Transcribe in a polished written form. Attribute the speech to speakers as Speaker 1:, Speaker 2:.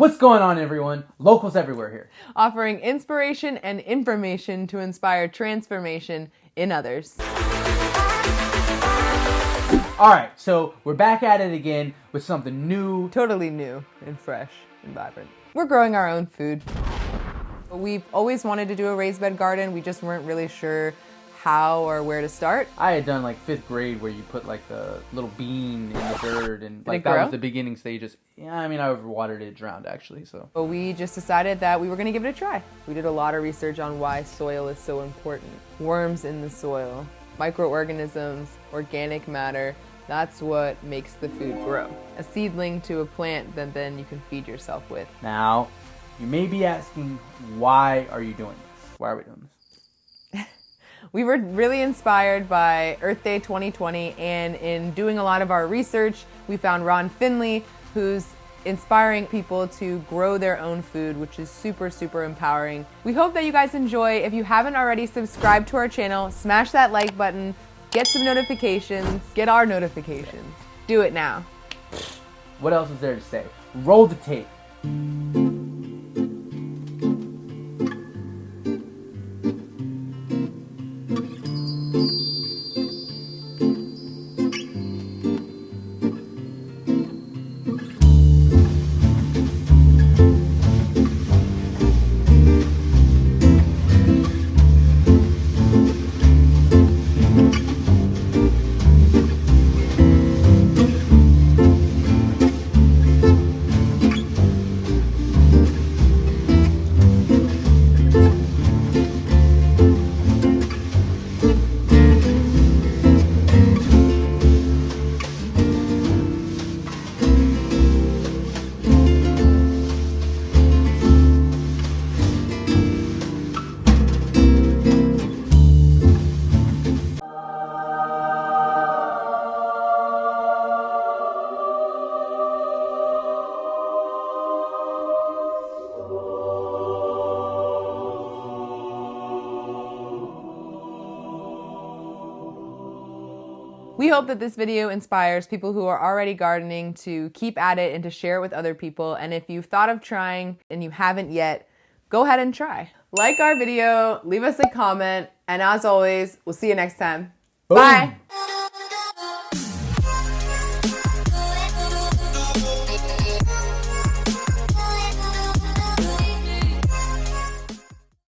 Speaker 1: What's going on, everyone? Locals everywhere here.
Speaker 2: Offering inspiration and information to inspire transformation in others.
Speaker 1: All right, so we're back at it again with something new.
Speaker 2: Totally new and fresh and vibrant. We're growing our own food. We've always wanted to do a raised bed garden. We just weren't really sure how or where to start.
Speaker 1: I had done like 5th grade where you put like the little bean in the dirt and like that was the beginning stages. Yeah, I mean, I overwatered it, drowned actually, so.
Speaker 2: But we just decided that we were gonna give it a try. We did a lot of research on why soil is so important. Worms in the soil, microorganisms, organic matter, that's what makes the food grow. A seedling to a plant that then you can feed yourself with.
Speaker 1: Now, you may be asking, why are you doing this? Why are we doing this?
Speaker 2: We were really inspired by Earth Day 2020, and in doing a lot of our research, we found Ron Finley, who's inspiring people to grow their own food, which is super, super empowering. We hope that you guys enjoy. If you haven't already, subscribe to our channel, smash that like button, get some notifications, get our notifications. Do it now.
Speaker 1: What else is there to say? Roll the tape.
Speaker 2: We hope that this video inspires people who are already gardening to keep at it and to share it with other people. And if you've thought of trying and you haven't yet, go ahead and try. Like our video, leave us a comment, and as always, we'll see you next time. Boom. Bye.